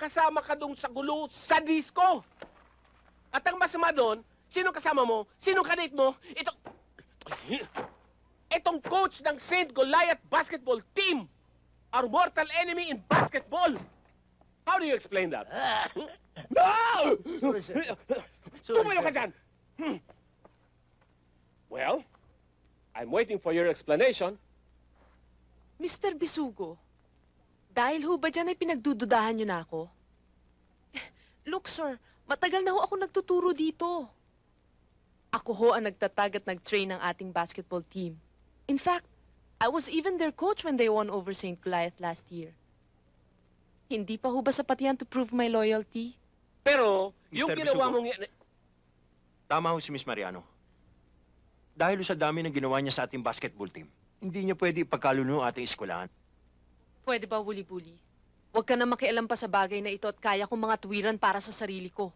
kasama ka dong sa gulo sa disco. At ang masama doon, sino kasama mo? Sinong kadate mo? Itong coach ng St. Goliath basketball team. Our mortal enemy in basketball. How do you explain that? No! Sorry, sir. Tumayo ka dyan! Well, I'm waiting for your explanation. Mr. Bisugo, dahil ho ba dyan ay pinagdududahan niyo na ako? Look, sir, matagal na ho ako nagtuturo dito. Ako ho ang nagtatag at nag-train ng ating basketball team. In fact, I was even their coach when they won over St. Goliath last year. Hindi pa ho ba sapat yan to prove my loyalty? Pero, yung Mr. ginawa Bisugo. mong yan... Tama ho si Miss Mariano. Dahil sa dami ng ginawa niya sa ating basketball team, hindi niya pwede ipagkaluno ang ating eskwelahan. Pwede ba, Wuli-Buli? Huwag ka na makialam pa sa bagay na ito at kaya kong mga tuwiran para sa sarili ko.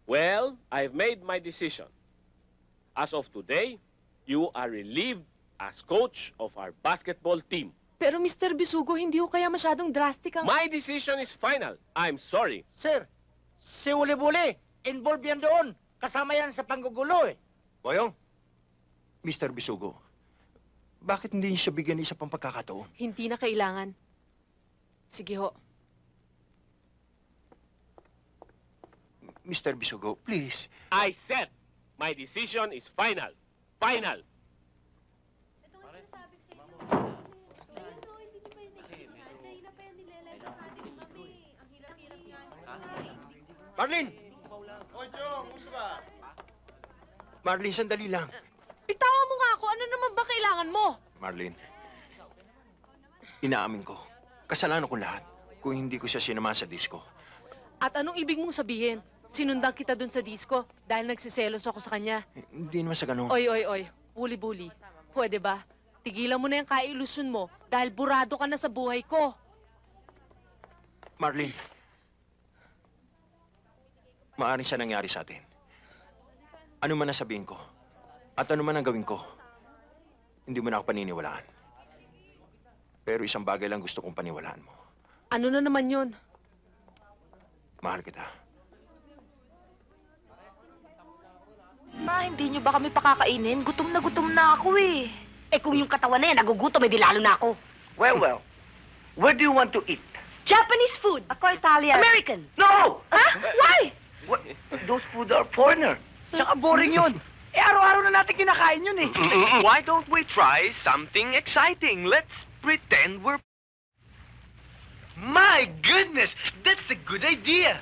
Well, I've made my decision. As of today, you are relieved as coach of our basketball team. Pero Mr. Bisugo, hindi ho kaya masyadong drastic ang... My decision is final. I'm sorry. Sir, si Uli-Buli, involved yan doon. Kasama yan sa panggugulo eh. Boyong, Mr. Bisugo, bakit hindi niyo siya bigyan ng isa pang pagkakataon? Hindi na kailangan. Sige ho. Mr. Bisugo, please. I said, my decision is final. Final. Marlene! Hoy, Jong, gusto ba? Marlene, sandali lang. Bitawan mo nga ako. Ano naman ba kailangan mo? Marlene, inaamin ko, kasalanan ko lahat kung hindi ko siya sinama sa disco. At anong ibig mong sabihin? Sinundan kita dun sa disco dahil nagsiselos ako sa kanya. Hindi naman sa ganun. Oy. Buli-buli. Pwede ba? Tigilan mo na yung kailusyon mo dahil burado ka na sa buhay ko. Marlene, maaaring siya nangyari sa atin. Ano man ang sabihin ko, at ano man ang gawin ko, hindi mo na ako paniniwalaan. Pero isang bagay lang gusto kong paniwalaan mo. Ano na naman yun? Mahal kita. Ma, hindi nyo ba kami pakakainin? Gutom na ako eh. Eh kung yung katawan na yan, nagugutom, eh di lalo na ako. Well. Where do you want to eat? Japanese food. Ako Italian. American. No! Huh? Why? What? Those food are foreigner. Tsaka boring yun. Eh, araw-araw na natin kinakain yun eh. Why don't we try something exciting? Let's pretend we're... My goodness! That's a good idea.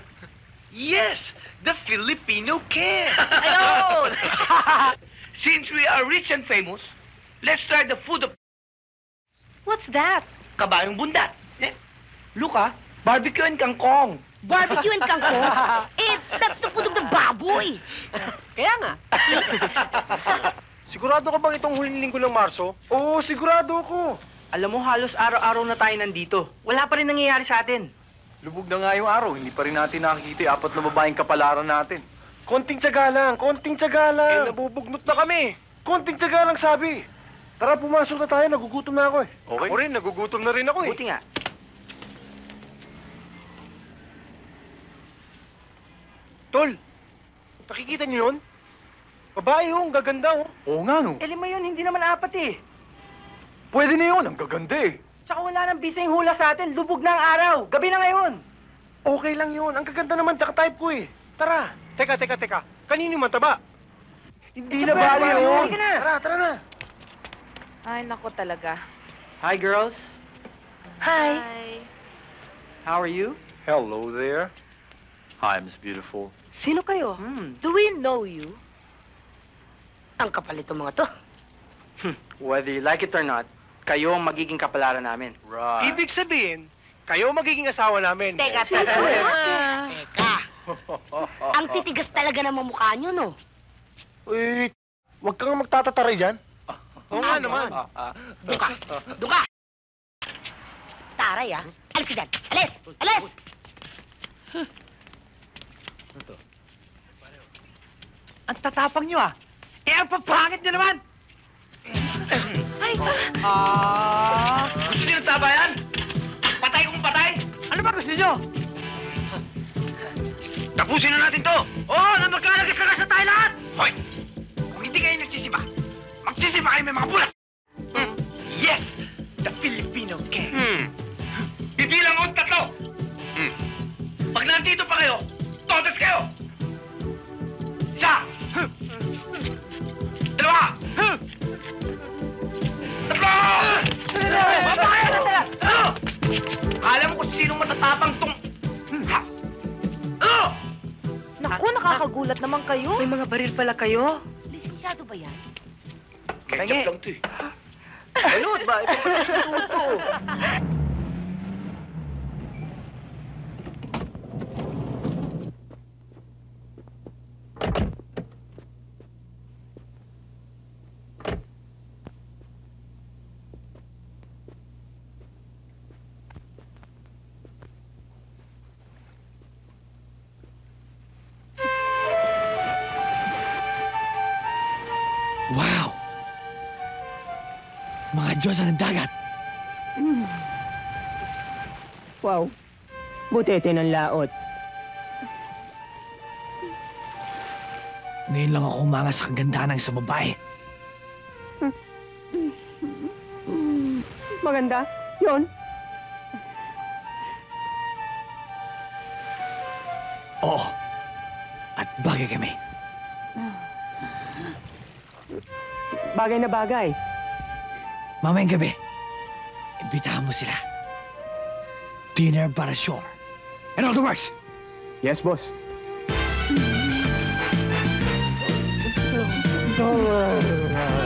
Yes, the Filipino can. Ayun! Since we are rich and famous, let's try the food of What's that? kabayong bundat. Eh, look barbecue and kangkong. Barbecue and kangkong? Eh, that's the food of the baboy. Kaya nga. Sigurado ka bang itong huling linggo ng Marso? Oo, sigurado ako. Alam mo, halos araw-araw na tayo nandito. Wala pa rin nangyayari sa atin. Lubog na nga yung araw, hindi pa rin natin nakikita yung 4 na babaeng kapalaran natin. Konting tiyaga lang, konting tiyaga lang. Eh, nabubugnot na kami. Konting tiyaga lang sabi. Tara, pumasok na tayo, nagugutom na ako eh. Okay. Ako rin, nagugutom na rin ako eh. Buti nga. Tol, nakikita niyo yun? Babae yung gaganda oh. Oo nga no. Eh, lima yun, hindi naman apat eh. Pwede na yun, ang gaganda eh. Tsaka wala nang bising hula sa atin. Lubog na ang araw. Gabi na ngayon. Okay lang yun, ang gaganda naman, tsaka type ko eh. Tara. Teka. Kanino man taba? Hindi na bali yun. Halika na. Tara na. Ay, nako talaga. Hi, girls. Hi. How are you? Hello there. Hi, Miss Beautiful. Sino kayo? Do we know you? Ang kapal itong mga to. Whether you like it or not, kayo ang magiging kapalaran namin. Right. Ibig sabihin, kayo magiging asawa namin. Teka. Ang titigas talaga ng mukha nyo, no? Uy, huwag kang magtatataray dyan. Oo nga naman. Doon ka! Taray, ah. Alis ka dyan! Alis! Ang tatapang nyo Eh, ang papangit nyo naman! Ay, Gusto niyo ng sabayan? Patay kung patay? Ano ba gusto nyo? Tapusin na natin to! Oo, na magkalagas-lagas na tayo lahat! Hoy! Kung hindi kayo nagsisipa, magsisipa kayo may mga bulat! Yes! The Filipino King! Bibilang ko 3! Pag nandito pa kayo, todas kayo! 1! 2! 3! Babae! Alam mo kung sinong matatapang tong... Naku, nakakagulat naman kayo. May mga baril pala kayo. Lisensyado ba yan? Ketchup lang to eh. Balot ba? Ipapagkas yung tuto. Wow! Mga Diyos ng dagat! Wow, butete ng laot. Ngayon lang ako umanga sa kagandahan ng isang babae. Maganda, yon. Oo. At bagay kami. Bagay na bagay. Mamayang gabi, imbitahan mo sila. Dinner para shore. And all the works. Yes, boss. Oh.